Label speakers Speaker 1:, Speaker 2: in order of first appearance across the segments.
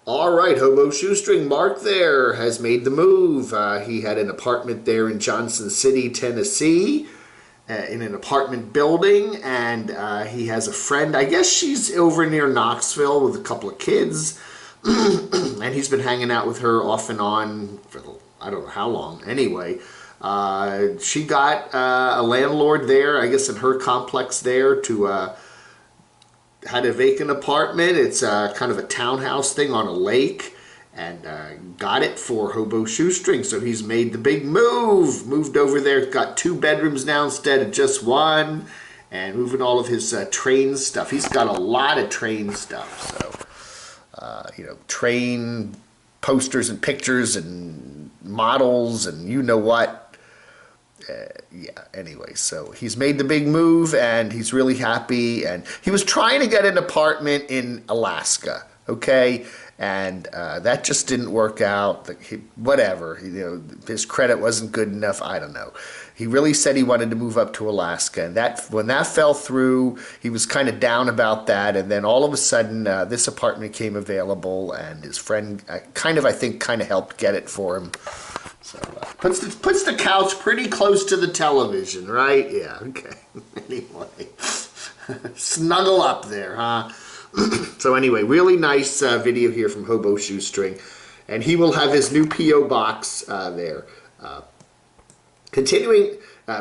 Speaker 1: All right, Hobo Shoestring Mark there has made the move. He had an apartment there in Johnson City, Tennessee, in an apartment building, and he has a friend. I guess she's over near Knoxville with a couple of kids, and he's been hanging out with her off and on for I don't know how long. Anyway, she got a landlord there, I guess in her complex there, to had a vacant apartment. It's kind of a townhouse thing on a lake, and got it for Hobo Shoestring. So he's made the big move, moved over there, got 2 bedrooms now instead of just 1, and moving all of his train stuff. He's got a lot of train stuff, so you know, train posters and pictures and models and you know what. Yeah, anyway, so he's made the big move and he's really happy, and he was trying to get an apartment in Alaska, okay, and that just didn't work out. Whatever, you know, his credit wasn't good enough, I don't know. He really said he wanted to move up to Alaska, and when that fell through, he was kind of down about that, and then all of a sudden this apartment came available, and his friend I think helped get it for him. So puts the couch pretty close to the television, right? Yeah, okay. Anyway, snuggle up there, huh? So anyway, really nice video here from Hobo Shoestring, and he will have his new P.O. box there. Continuing,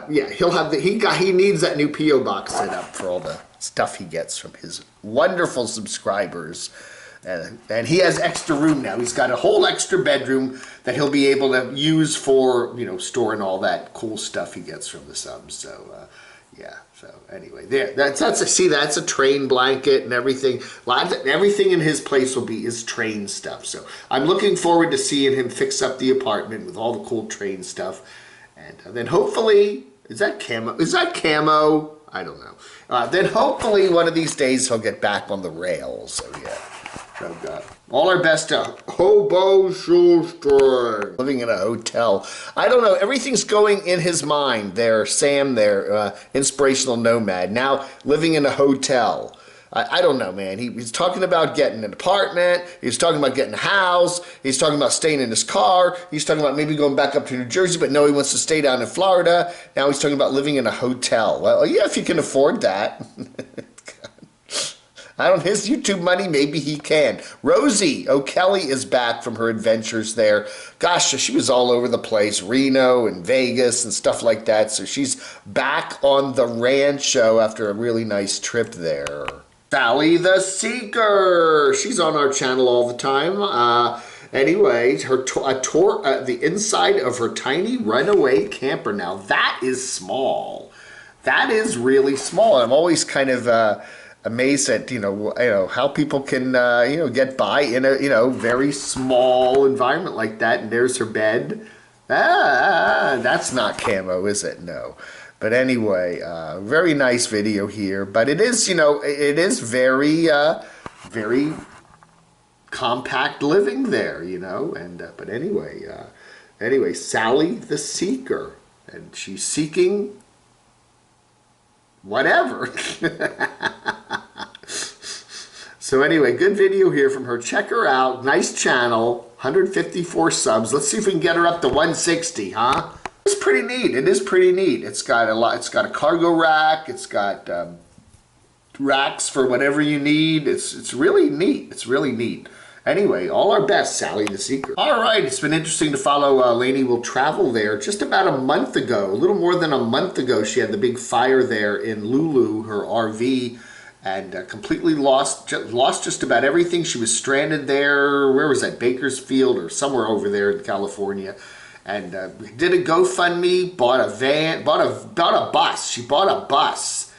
Speaker 1: yeah, he'll have he needs that new P.O. box set up for all the stuff he gets from his wonderful subscribers. And he has extra room now. He's got a whole extra bedroom that he'll be able to use for, you know, storing all that cool stuff he gets from the subs. So, yeah. So anyway, there. That's a train blanket and everything. Everything in his place will be his train stuff. So I'm looking forward to seeing him fix up the apartment with all the cool train stuff, and then hopefully, is that Camo? Is that Camo? I don't know. Then hopefully one of these days he'll get back on the rails. So yeah. So, all our best to Hobo Shoestring. Living in a hotel. I don't know. Everything's going in his mind there. Sam there, inspirational nomad. Now living in a hotel. I don't know, man. He's talking about getting an apartment. He's talking about getting a house. He's talking about staying in his car. He's talking about maybe going back up to New Jersey, but no, he wants to stay down in Florida. Now he's talking about living in a hotel. Well, yeah, if you can afford that. I don't, his YouTube money, maybe he can. Rosie O'Kelly is back from her adventures there. Gosh, she was all over the place, Reno and Vegas and stuff like that. So she's back on the rancho after a really nice trip there. Sally the Seeker, she's on our channel all the time. Anyway, a tour, the inside of her tiny runaway camper. Now that is small. That is really small. I'm always kind of amazed at you know how people can get by in a very small environment like that. And there's her bed. That's not Camo, is it? No. But anyway, very nice video here. But it is it is very very compact living there, and but anyway, Sally the Seeker, and she's seeking whatever. So anyway, good video here from her. Check her out. Nice channel. 154 subs. Let's see if we can get her up to 160, huh? It's pretty neat. It is pretty neat. It's got a lot. It's got a cargo rack. It's got racks for whatever you need. It's really neat. It's really neat. Anyway, all our best, Sally the Seeker. All right, it's been interesting to follow Lainey Will Travel there. Just about a month ago, a little more than a month ago, she had the big fire there in Lulu, her RV, and completely lost just about everything. She was stranded there. Where was that? Bakersfield or somewhere over there in California. And did a GoFundMe, bought a van, bought a bus. She bought a bus.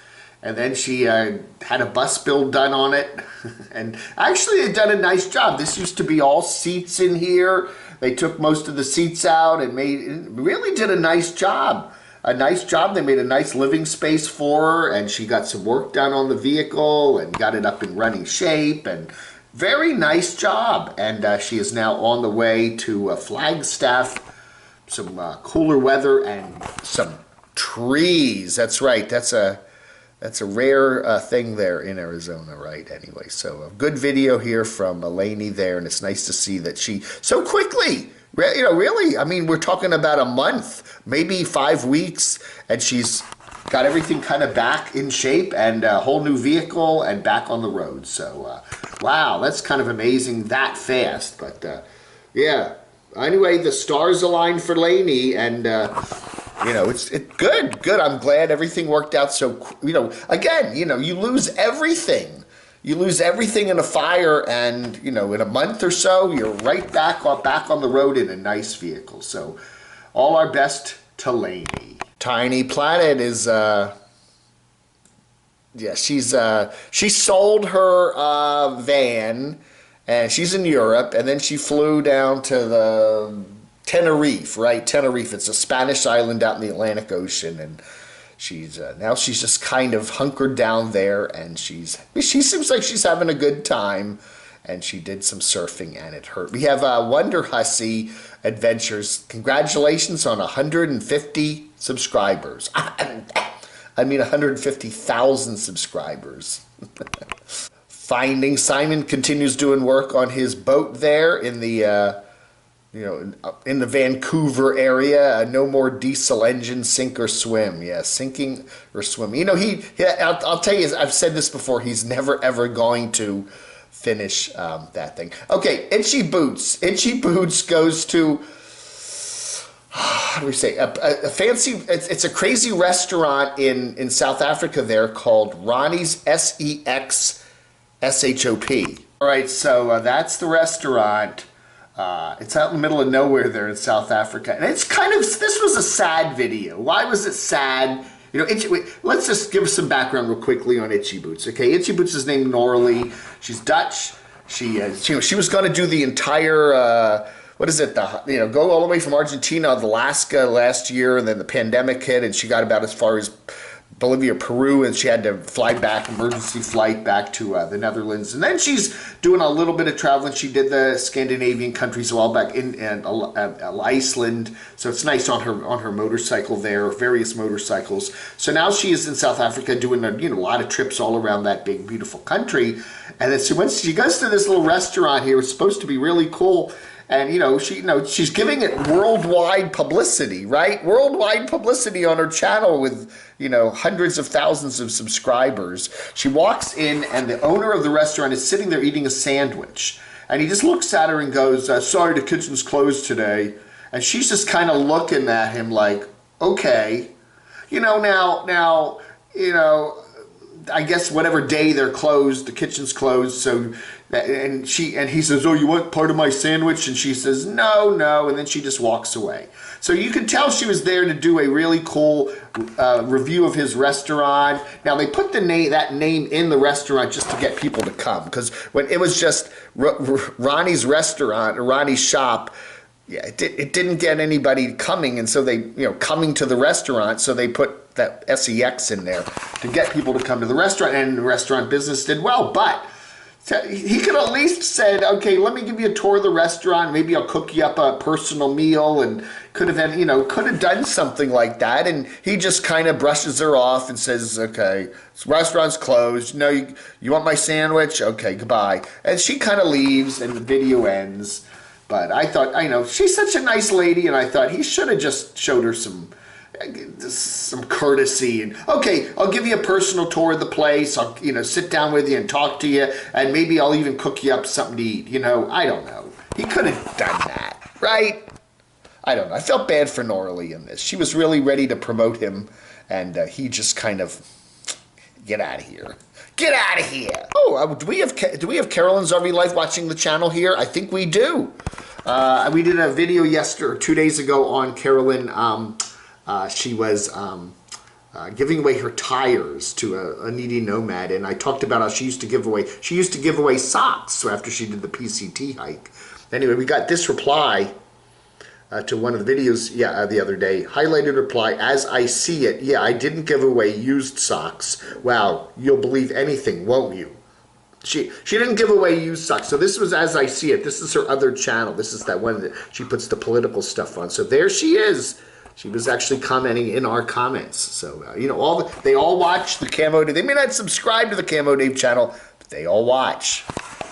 Speaker 1: And then she had a bus build done on it. And actually they've done a nice job. This used to be all seats in here. They took most of the seats out and really did a nice job. A nice job. They made a nice living space for her, and she got some work done on the vehicle and got it up in running shape, and very nice job. And she is now on the way to Flagstaff, some cooler weather and some trees. That's right. That's a That's a rare thing there in Arizona, right? Anyway, so a good video here from Lainey there, and it's nice to see that she so quickly, you know, really, I mean, we're talking about a month, maybe 5 weeks, and she's got everything kind of back in shape and a whole new vehicle and back on the road. So, wow, that's kind of amazing that fast. But, yeah, anyway, the stars aligned for Lainey, and you know, it's good. I'm glad everything worked out. So, you know, again, you know, you lose everything. You lose everything in a fire, and you know, in a month or so, you're right back on the road in a nice vehicle. So, all our best to Lainey. Tiny Planet is yeah, she sold her van, and she's in Europe, and then she flew down to the Tenerife, right? Tenerife, it's a Spanish island out in the Atlantic Ocean, and she's now she's just kind of hunkered down there, and she seems like she's having a good time, and she did some surfing, and it hurt. We have Wonder Hussy Adventures. Congratulations on 150 subscribers. I mean 150,000 subscribers. Finding Simon continues doing work on his boat there in the you know, in the Vancouver area. No more diesel engine, sink or swim. Yeah, sinking or swim. You know, I'll tell you, I've said this before, he's never ever going to finish that thing. Okay, Itchy Boots. Itchy Boots goes to, how do we say, a fancy, it's a crazy restaurant in South Africa there called Ronnie's, SEXSHOP. All right, so that's the restaurant. It's out in the middle of nowhere there in South Africa. And it's kind of, this was a sad video. Why was it sad? You know, let's just give some background real quickly on Itchy Boots. Okay, Itchy Boots is named Norley. She's Dutch. She was going to do the entire, what is it, go all the way from Argentina to Alaska last year, and then the pandemic hit, and she got about as far as Bolivia, Peru, and she had to fly back, emergency flight back to the Netherlands. And then she's doing a little bit of traveling. She did the Scandinavian countries a while back in Iceland. So it's nice on her motorcycle there, various motorcycles. So now she is in South Africa doing a lot of trips all around that big, beautiful country. And then so once she goes to this little restaurant here, it's supposed to be really cool. And, she's giving it worldwide publicity, right? Worldwide publicity on her channel with, hundreds of thousands of subscribers. She walks in, and the owner of the restaurant is sitting there eating a sandwich. And he just looks at her and goes, sorry, the kitchen's closed today. And she's just kind of looking at him like, okay. I guess whatever day they're closed, the kitchen's closed, so... And he says, oh, you want part of my sandwich? And she says, no, and then she just walks away. So you can tell she was there to do a really cool review of his restaurant. Now, they put that name in the restaurant just to get people to come, because when it was just Ronnie's restaurant, or Ronnie's shop, yeah, it didn't get anybody coming, and so they, coming to the restaurant, so they put that SEX in there to get people to come to the restaurant, and the restaurant business did well, but... he could at least said, okay, let me give you a tour of the restaurant. Maybe I'll cook you up a personal meal, and could have done something like that. And he just kind of brushes her off and says, okay, this restaurant's closed. No, you want my sandwich? Okay, goodbye. And she kind of leaves, and the video ends. But I thought, she's such a nice lady, and I thought he should have just showed her some courtesy, and okay, I'll give you a personal tour of the place. I'll sit down with you and talk to you, and maybe I'll even cook you up something to eat. I don't know. He could have done that, right? I don't know. I felt bad for Norley in this. She was really ready to promote him, and he just kind of get out of here. Get out of here! Oh, do we have Carolyn's RV Life watching the channel here? I think we do. We did a video 2 days ago on Carolyn. She was giving away her tires to a needy nomad, and I talked about how she used to give away socks. So after she did the PCT hike, anyway, we got this reply to one of the videos the other day. Highlighted reply: as I see it, yeah, I didn't give away used socks. Wow, you'll believe anything, won't you? She didn't give away used socks. So this was as I see it. This is her other channel. This is that one that she puts the political stuff on. So there she is, She was actually commenting in our comments. So, you know, they all watch the Camo Dave. They may not subscribe to the Camo Dave channel, but they all watch.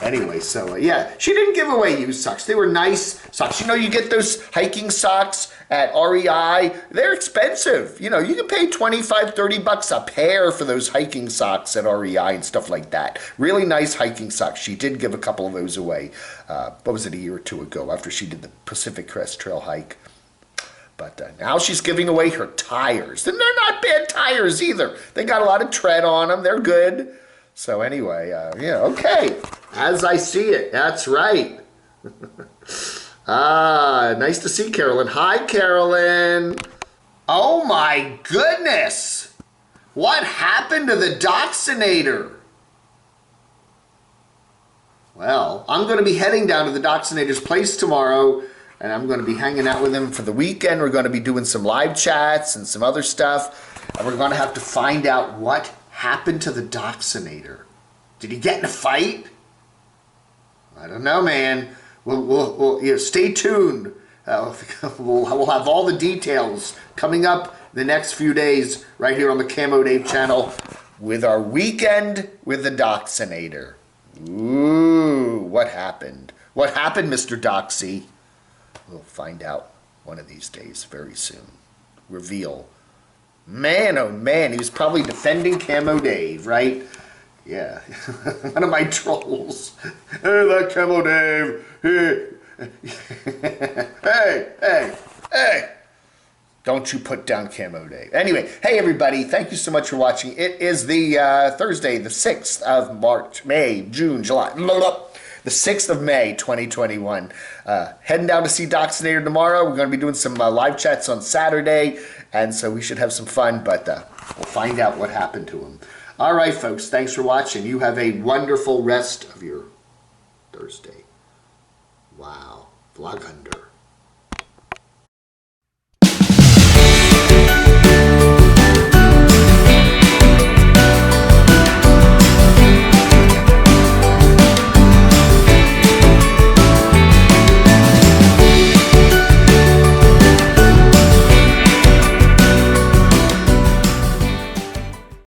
Speaker 1: Anyway, so yeah, she didn't give away used socks. They were nice socks. You know, you get those hiking socks at REI. They're expensive. You know, you can pay 25, 30 bucks a pair for those hiking socks at REI and stuff like that. Really nice hiking socks. She did give a couple of those away. What was it, a year or two ago after she did the Pacific Crest Trail hike. But now she's giving away her tires. And they're not bad tires either. They got a lot of tread on them. They're good. So anyway, yeah, okay. As I see it, that's right. Nice to see Carolyn. Hi, Carolyn. Oh my goodness. What happened to the Doxinator? Well, I'm going to be heading down to the Doxinator's place tomorrow, and I'm going to be hanging out with him for the weekend. We're going to be doing some live chats and some other stuff, and we're going to have to find out what happened to the Doxinator. Did he get in a fight? I don't know, man. We'll you know, stay tuned. We'll have all the details coming up the next few days right here on the Camo Dave channel with our weekend with the Doxinator. Ooh, what happened? What happened, Mr. Doxy? We'll find out one of these days very soon. Reveal. Man, oh man, he was probably defending Camo Dave, right? Yeah, one of my trolls. Hey, that Camo Dave. Hey. Don't you put down Camo Dave. Anyway, hey everybody, thank you so much for watching. It is the Thursday, the 6th of March, May, June, July. The 6th of May, 2021. Heading down to see Doxinator tomorrow. We're going to be doing some live chats on Saturday, and so we should have some fun, but we'll find out what happened to him. All right, folks, thanks for watching. You have a wonderful rest of your Thursday. Wow, vlog under.